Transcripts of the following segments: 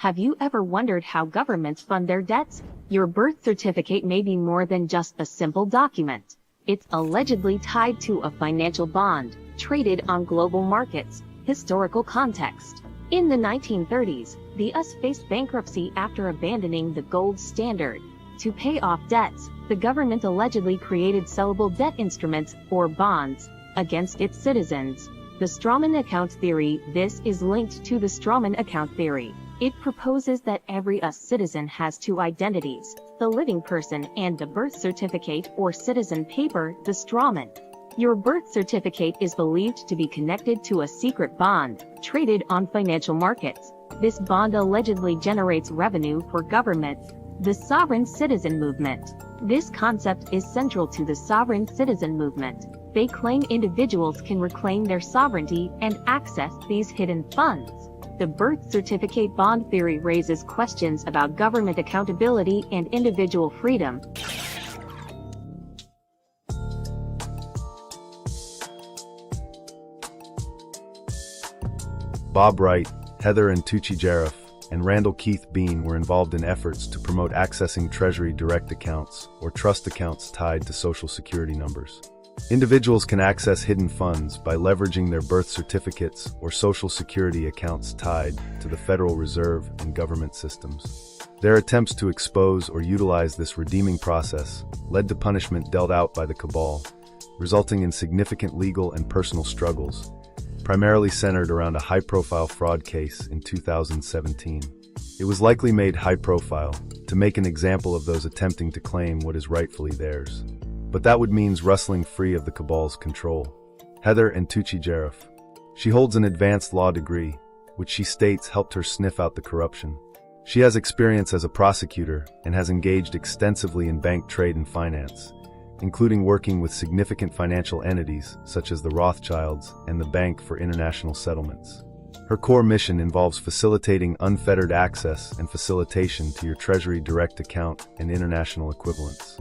Have you ever wondered how governments fund their debts? Your birth certificate may be more than just a simple document. It's allegedly tied to a financial bond, traded on global markets. Historical context. In the 1930s, the US faced bankruptcy after abandoning the gold standard. To pay off debts, the government allegedly created sellable debt instruments, or bonds, against its citizens. The strawman account theory. This is linked to the strawman account theory. It proposes that every US citizen has two identities, the living person and the birth certificate or citizen paper, the strawman. Your birth certificate is believed to be connected to a secret bond, traded on financial markets. This bond allegedly generates revenue for governments. The sovereign citizen movement. This concept is central to the sovereign citizen movement. They claim individuals can reclaim their sovereignty and access these hidden funds. The birth certificate bond theory raises questions about government accountability and individual freedom. Bob Wright, Heather and Tucci Jaraff, and Randall Keith Bean were involved in efforts to promote accessing Treasury direct accounts, or trust accounts tied to Social Security numbers. Individuals can access hidden funds by leveraging their birth certificates or Social Security accounts tied to the Federal Reserve and government systems. Their attempts to expose or utilize this redeeming process led to punishment dealt out by the cabal, resulting in significant legal and personal struggles, primarily centered around a high-profile fraud case in 2017. It was likely made high-profile to make an example of those attempting to claim what is rightfully theirs. But that would mean rustling free of the cabal's control. Heather and Tucci Jaraff. She holds an advanced law degree, which she states helped her sniff out the corruption. She has experience as a prosecutor and has engaged extensively in bank trade and finance, including working with significant financial entities such as the Rothschilds and the Bank for International Settlements. Her core mission involves facilitating unfettered access and facilitation to your Treasury direct account and international equivalents.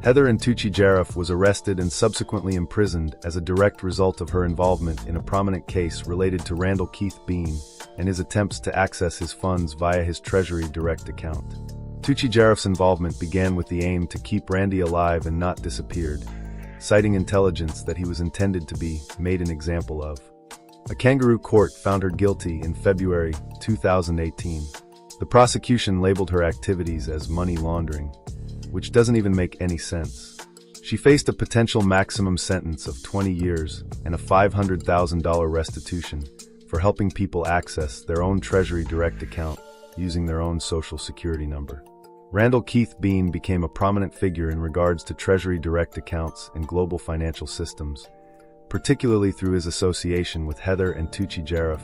Heather and Tucci Jaraff was arrested and subsequently imprisoned as a direct result of her involvement in a prominent case related to Randall Keith Bean and his attempts to access his funds via his Treasury direct account. Tucci Jaraff's involvement began with the aim to keep Randy alive and not disappeared, citing intelligence that he was intended to be made an example of. A kangaroo court found her guilty in February 2018. The prosecution labeled her activities as money laundering, which doesn't even make any sense. She faced a potential maximum sentence of 20 years and a $500,000 restitution for helping people access their own Treasury direct account using their own Social Security number. Randall Keith Bean became a prominent figure in regards to Treasury direct accounts and global financial systems, particularly through his association with Heather and Tucci Jaraff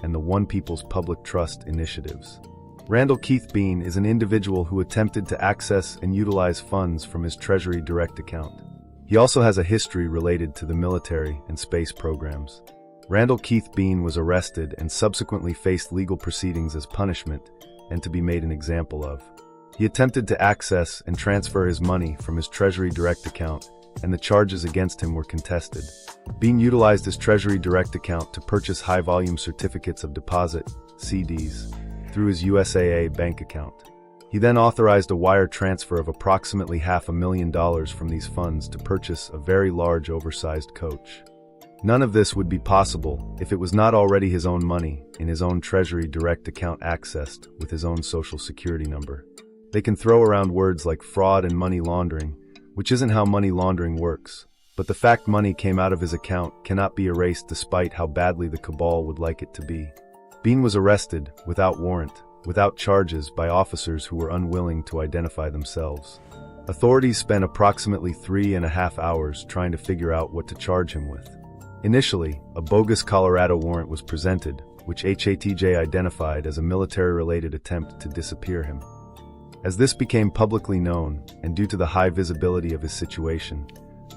and the One People's Public Trust initiatives. Randall Keith Bean is an individual who attempted to access and utilize funds from his Treasury direct account. He also has a history related to the military and space programs. Randall Keith Bean was arrested and subsequently faced legal proceedings as punishment and to be made an example of. He attempted to access and transfer his money from his Treasury direct account, and the charges against him were contested. Bean utilized his Treasury direct account to purchase high-volume certificates of deposit, CDs, through his USAA bank account. He then authorized a wire transfer of approximately $500,000 from these funds to purchase a very large oversized coach. None of this would be possible if it was not already his own money in his own Treasury direct account accessed with his own Social Security number. They can throw around words like fraud and money laundering, which isn't how money laundering works, but the fact money came out of his account cannot be erased despite how badly the cabal would like it to be. Bean was arrested, without warrant, without charges, by officers who were unwilling to identify themselves. Authorities spent approximately 3.5 hours trying to figure out what to charge him with. Initially, a bogus Colorado warrant was presented, which HATJ identified as a military-related attempt to disappear him. As this became publicly known, and due to the high visibility of his situation,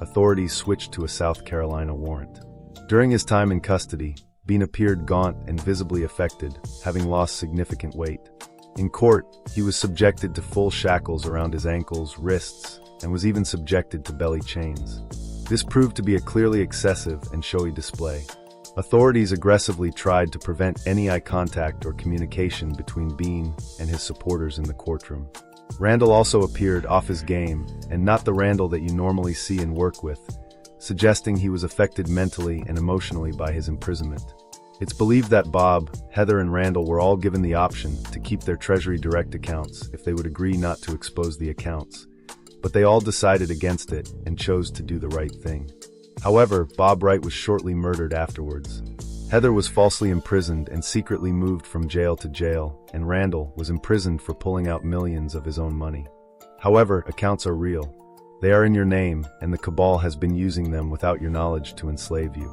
authorities switched to a South Carolina warrant. During his time in custody, Bean appeared gaunt and visibly affected, having lost significant weight. In court, he was subjected to full shackles around his ankles, wrists, and was even subjected to belly chains. This proved to be a clearly excessive and showy display. Authorities aggressively tried to prevent any eye contact or communication between Bean and his supporters in the courtroom. Randall also appeared off his game, and not the Randall that you normally see and work with, suggesting he was affected mentally and emotionally by his imprisonment. It's believed that Bob, Heather, and Randall were all given the option to keep their Treasury direct accounts if they would agree not to expose the accounts, but they all decided against it and chose to do the right thing. However, Bob Wright was shortly murdered afterwards. Heather was falsely imprisoned and secretly moved from jail to jail, and Randall was imprisoned for pulling out millions of his own money. However, accounts are real. They are in your name, and the cabal has been using them without your knowledge to enslave you.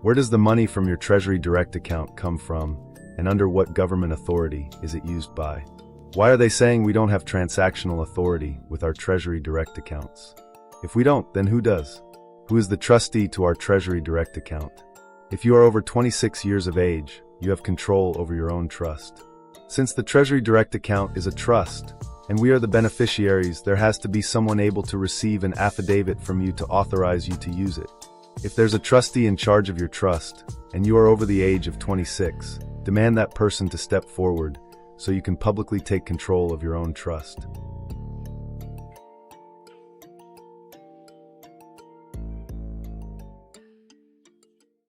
Where does the money from your Treasury direct account come from, and under what government authority is it used by? Why are they saying we don't have transactional authority with our Treasury direct accounts? If we don't, then who does? Who is the trustee to our Treasury direct account? If you are over 26 years of age, you have control over your own trust. Since the Treasury direct account is a trust, and we are the beneficiaries, there has to be someone able to receive an affidavit from you to authorize you to use it. If there's a trustee in charge of your trust, and you are over the age of 26, demand that person to step forward so you can publicly take control of your own trust.